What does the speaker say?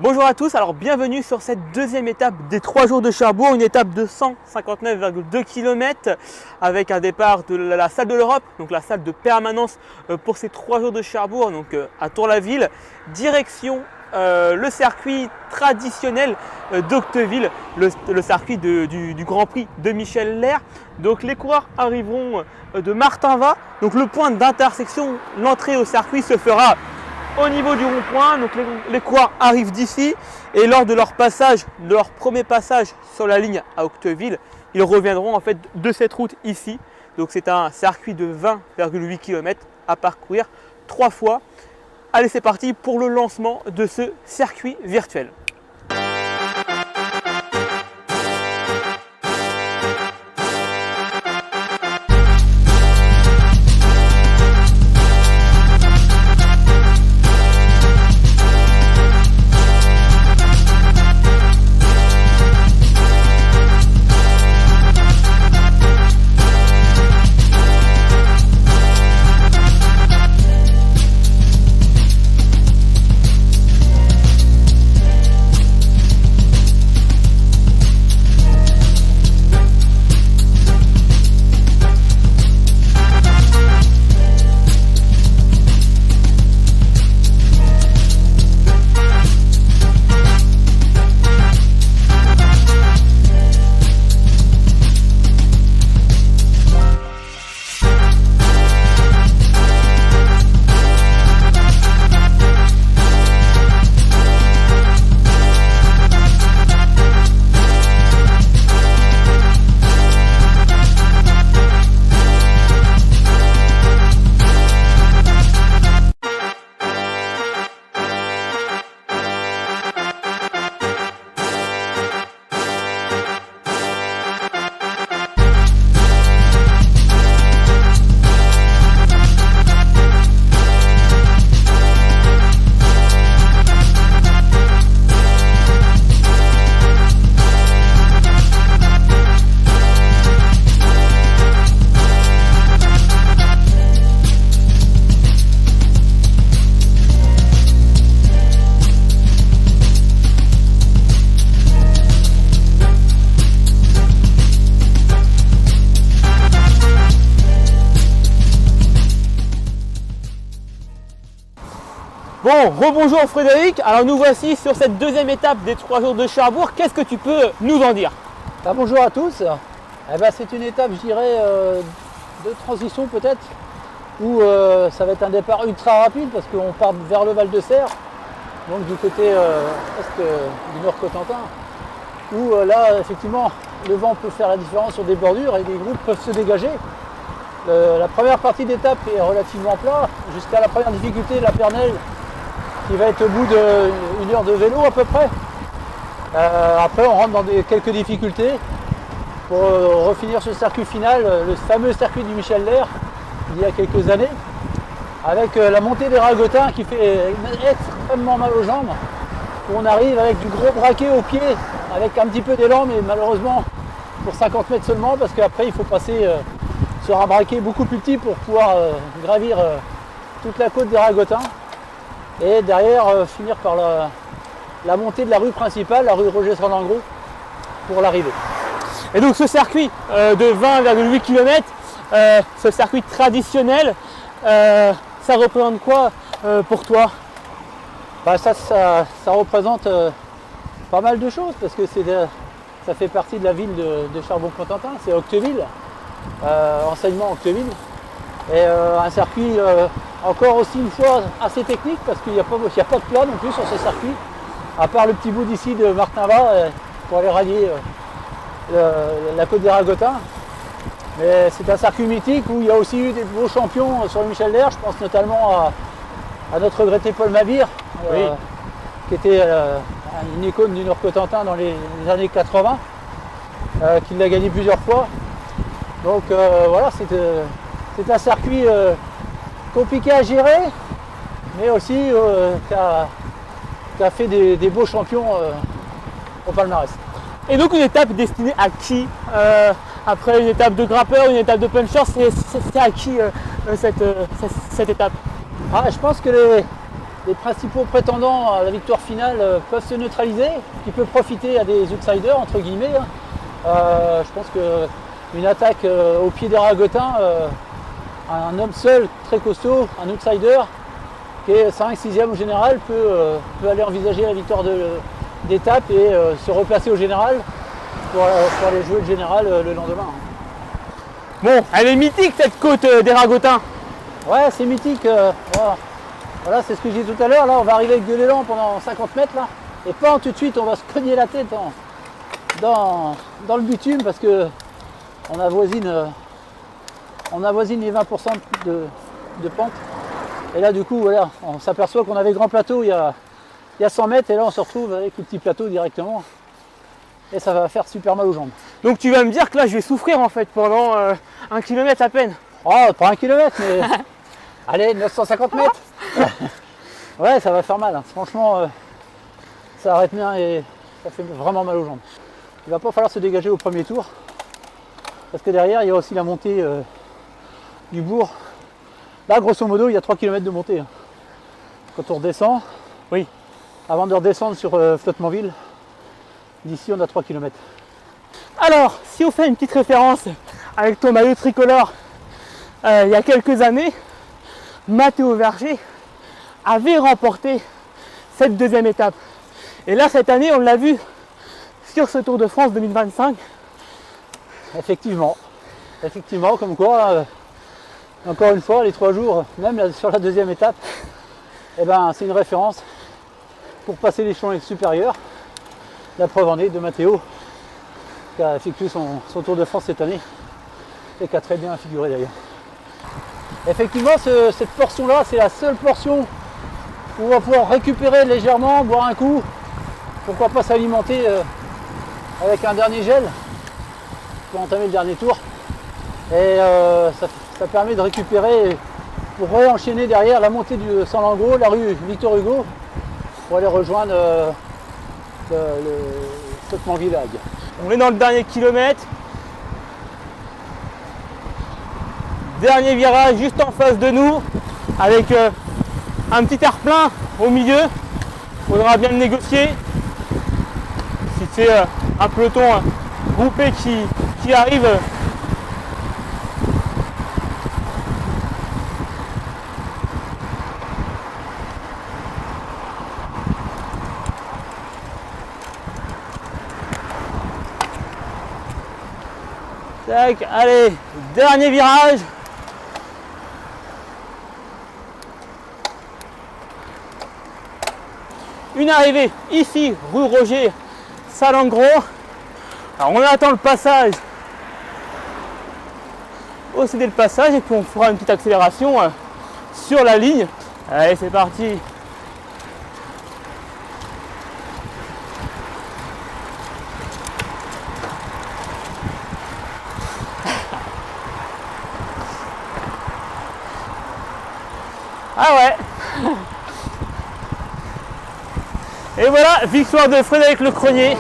Bonjour à tous, alors bienvenue sur cette deuxième étape des 3 jours de Cherbourg, une étape de 159,2 km avec un départ de la salle de l'Europe, donc la salle de permanence pour ces 3 jours de Cherbourg, donc à Tour-la-Ville, direction le circuit traditionnel d'Octeville, le circuit du Grand Prix de Michel Lerre. Donc les coureurs arriveront de Martinvat, donc le point d'intersection, l'entrée au circuit se fera au niveau du rond-point. Donc les coureurs arrivent d'ici et lors de leur passage, de leur premier passage sur la ligne à Octeville, ils reviendront en fait de cette route ici. Donc c'est un circuit de 20,8 km à parcourir 3 fois. Allez, c'est parti pour le lancement de ce circuit virtuel. Bon, rebonjour Frédéric, alors nous voici sur cette deuxième étape des 3 jours de Cherbourg. Qu'est-ce que tu peux nous en dire? Bonjour à tous. C'est une étape, je dirais, de transition peut-être, où ça va être un départ ultra rapide parce qu'on part vers le Val de Serre, donc du côté est du Nord-Cotentin, où là, effectivement, le vent peut faire la différence sur des bordures et les groupes peuvent se dégager. La première partie d'étape est relativement plat, jusqu'à la première difficulté, la Pernelle, qui va être au bout d'une heure de vélo à peu près. Après on rentre dans quelques difficultés pour refinir ce circuit final, le fameux circuit du Michel Lerre il y a quelques années, avec la montée des Ragotins qui fait extrêmement mal aux jambes, où on arrive avec du gros braquet au pied, avec un petit peu d'élan, mais malheureusement pour 50 mètres seulement, parce qu'après il faut passer sur un braquet beaucoup plus petit pour pouvoir gravir toute la côte des Ragotins. Et derrière finir par la montée de la rue principale, la rue Roger Sandangro, pour l'arrivée. Et donc ce circuit de 20,8 km, ce circuit traditionnel, ça représente quoi pour toi? Ça représente pas mal de choses, parce que ça fait partie de la ville de Cherbourg-Cotentin, c'est Octeville, enseignement Octeville. Et un circuit encore aussi une fois assez technique, parce qu'il n'y a pas de plat non plus sur ce circuit, à part le petit bout d'ici de Martinvat pour aller rallier la côte des Ragotins. Mais c'est un circuit mythique où il y a aussi eu des beaux champions sur le Michel Lerre. Je pense notamment à notre regretté Paul Mabir, oui, qui était une icône du Nord-Cotentin dans les années 80, qui l'a gagné plusieurs fois. Donc voilà, c'est un circuit compliqué à gérer, mais aussi qui a fait des beaux champions au palmarès. Et donc une étape destinée à qui après une étape de grimpeur, une étape de puncher, c'est à qui cette étape? Je pense que les principaux prétendants à la victoire finale peuvent se neutraliser, qui peut profiter à des outsiders entre guillemets. Je pense qu'une attaque au pied des ragotins, un homme seul, très costaud, un outsider, qui est 5-6e au général, peut aller envisager la victoire d'étape et se replacer au général pour aller jouer le général le lendemain. Bon, elle est mythique cette côte des ragotins. Ouais, c'est mythique. Voilà, c'est ce que j'ai dit tout à l'heure. Là, on va arriver avec de l'élan pendant 50 mètres là, et pas tout de suite, on va se cogner la tête dans le bitume parce que on avoisine les 20% de pente. Et là, du coup, voilà, on s'aperçoit qu'on avait grand plateau il y a 100 mètres, et là, on se retrouve avec le petit plateau directement. Et ça va faire super mal aux jambes. Donc tu vas me dire que là, je vais souffrir en fait pendant 1 km à peine. Oh, pas 1 km, mais allez, 950 mètres. Ouais, ça va faire mal. Hein. Franchement, ça arrête bien et ça fait vraiment mal aux jambes. Il va pas falloir se dégager au premier tour. Parce que derrière, il y a aussi la montée du bourg. Là, grosso modo, il y a 3 km de montée. Quand on redescend, oui, avant de redescendre sur Flottementville, d'ici, on a 3 km. Alors, si on fait une petite référence avec ton maillot tricolore, il y a quelques années, Matteo Verger avait remporté cette deuxième étape. Et là, cette année, on l'a vu sur ce Tour de France 2025. Effectivement, comme quoi, encore une fois, les 3 jours, même sur la deuxième étape, eh ben, c'est une référence pour passer l'échelon supérieur. La preuve en est de Matteo, qui a effectué son Tour de France cette année et qui a très bien figuré d'ailleurs. Effectivement, cette portion-là, c'est la seule portion où on va pouvoir récupérer légèrement, boire un coup, pourquoi pas s'alimenter avec un dernier gel pour entamer le dernier tour. Et ça permet de récupérer pour réenchaîner derrière la montée du San-Langros, la rue Victor Hugo, pour aller rejoindre le Flottementville. On est dans le dernier kilomètre. Dernier virage juste en face de nous, avec un petit air-plein au milieu. Il faudra bien le négocier. Si c'est un peloton groupé qui arrive, tac, allez, dernier virage. Une arrivée ici, rue Roger, Salengro. Alors on attend le passage. Procéder le passage et puis on fera une petite accélération sur la ligne. Allez, c'est parti. Ah ouais. Et voilà, victoire de Frédéric Lecronier.